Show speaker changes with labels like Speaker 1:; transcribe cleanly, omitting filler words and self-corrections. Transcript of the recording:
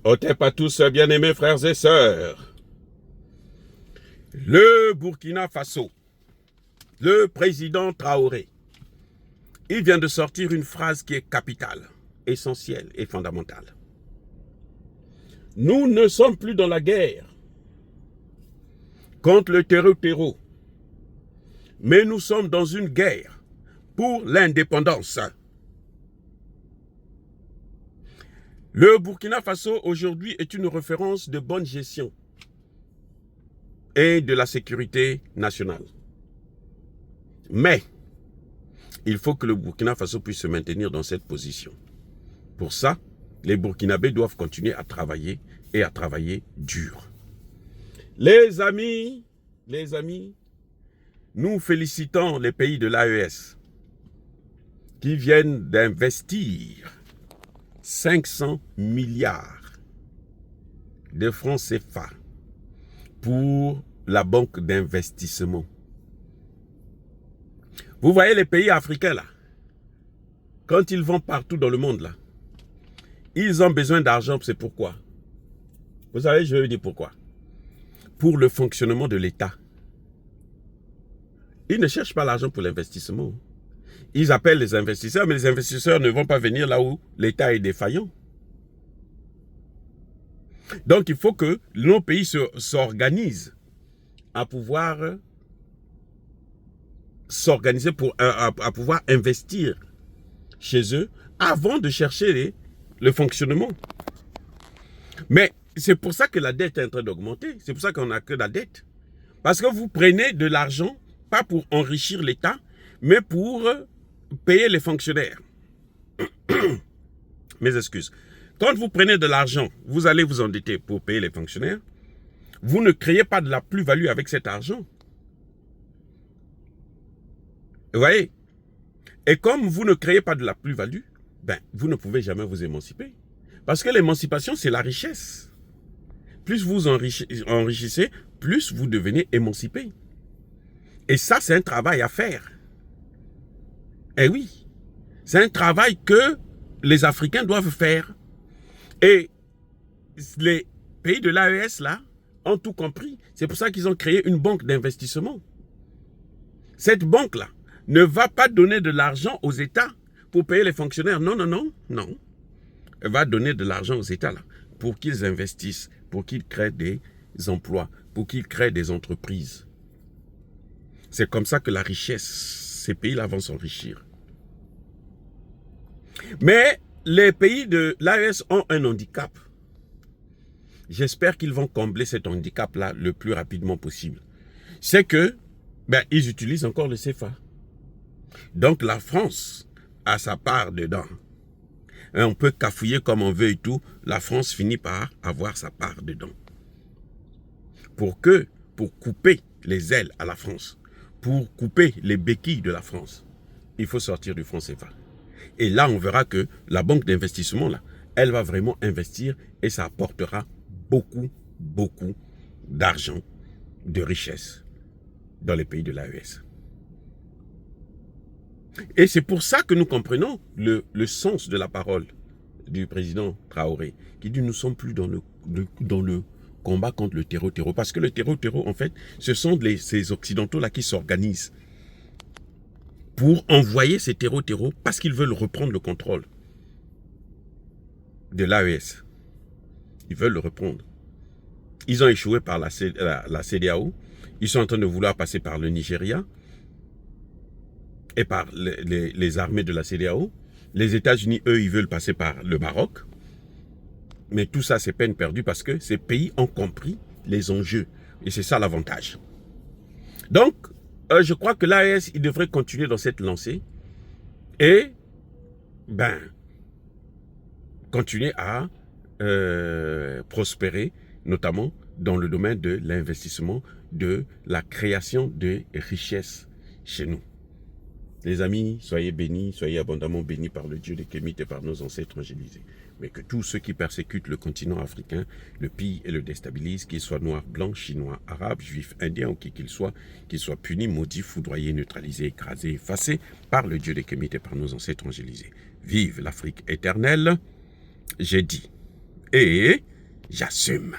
Speaker 1: Otep à tous, bien-aimés frères et sœurs. Le Burkina Faso, le président Traoré, il vient de sortir une phrase qui est capitale, essentielle et fondamentale. Nous ne sommes plus dans la guerre contre le terreau, mais nous sommes dans une guerre pour l'indépendance. Le Burkina Faso aujourd'hui est une référence de bonne gestion et de la sécurité nationale. Mais il faut que le Burkina Faso puisse se maintenir dans cette position. Pour ça, les Burkinabés doivent continuer à travailler et à travailler dur. Les amis, nous félicitons les pays de l'AES qui viennent d'investir 500 milliards de francs CFA pour la banque d'investissement. Vous voyez les pays africains là, quand ils vont partout dans le monde là, ils ont besoin d'argent, c'est pourquoi? Vous savez, je vais vous dire pourquoi. Pour le fonctionnement de l'État. Ils ne cherchent pas l'argent pour l'investissement. Ils appellent les investisseurs, mais les investisseurs ne vont pas venir là où l'État est défaillant. Donc il faut que nos pays s'organisent à pouvoir s'organiser à pouvoir investir chez eux avant de chercher le fonctionnement. Mais c'est pour ça que la dette est en train d'augmenter. C'est pour ça qu'on n'a que la dette. Parce que vous prenez de l'argent, pas pour enrichir l'État, mais pour payer les fonctionnaires. Mes excuses. Quand vous prenez de l'argent, vous allez vous endetter pour payer les fonctionnaires. Vous ne créez pas de la plus-value avec cet argent. Vous voyez? Et comme vous ne créez pas de la plus-value, ben, vous ne pouvez jamais vous émanciper. Parce que l'émancipation, c'est la richesse. Plus vous enrichissez, plus vous devenez émancipé. Et ça, c'est un travail à faire. Eh oui, c'est un travail que les Africains doivent faire. Et les pays de l'AES, là, ont tout compris. C'est pour ça qu'ils ont créé une banque d'investissement. Cette banque-là ne va pas donner de l'argent aux États pour payer les fonctionnaires. Non, non, non, non. Elle va donner de l'argent aux États, là, pour qu'ils investissent, pour qu'ils créent des emplois, pour qu'ils créent des entreprises. C'est comme ça que la richesse, ces pays-là vont s'enrichir. Mais les pays de l'AES ont un handicap. J'espère qu'ils vont combler cet handicap-là le plus rapidement possible. C'est que, ils utilisent encore le CFA. Donc la France a sa part dedans. Et on peut cafouiller comme on veut et tout. La France finit par avoir sa part dedans. Pour couper les ailes à la France, pour couper les béquilles de la France, il faut sortir du franc CFA. Et là, on verra que la banque d'investissement, là, elle va vraiment investir et ça apportera beaucoup, beaucoup d'argent, de richesse dans les pays de l'AES. Et c'est pour ça que nous comprenons le sens de la parole du président Traoré, qui dit nous ne sommes plus dans le combat contre le terreau. Parce que le terreau, en fait, ce sont ces Occidentaux-là qui s'organisent pour envoyer ces terreau parce qu'ils veulent reprendre le contrôle de l'AES. Ils veulent le reprendre. Ils ont échoué par la CEDEAO. Ils sont en train de vouloir passer par le Nigeria et par les armées de la CEDEAO. Les États-Unis, eux, ils veulent passer par le Maroc. Mais tout ça, c'est peine perdue parce que ces pays ont compris les enjeux. Et c'est ça l'avantage. Donc, je crois que l'AES, il devrait continuer dans cette lancée et continuer à prospérer, notamment dans le domaine de l'investissement, de la création de richesses chez nous. Les amis, soyez bénis, soyez abondamment bénis par le Dieu des Kémites et par nos ancêtres angélisés. Mais que tous ceux qui persécutent le continent africain le pillent et le déstabilisent, qu'ils soient noirs, blancs, chinois, arabes, juifs, indiens ou qui qu'ils soient punis, maudits, foudroyés, neutralisés, écrasés, effacés par le Dieu des Kémites et par nos ancêtres angélisés. Vive l'Afrique éternelle, j'ai dit. Et j'assume.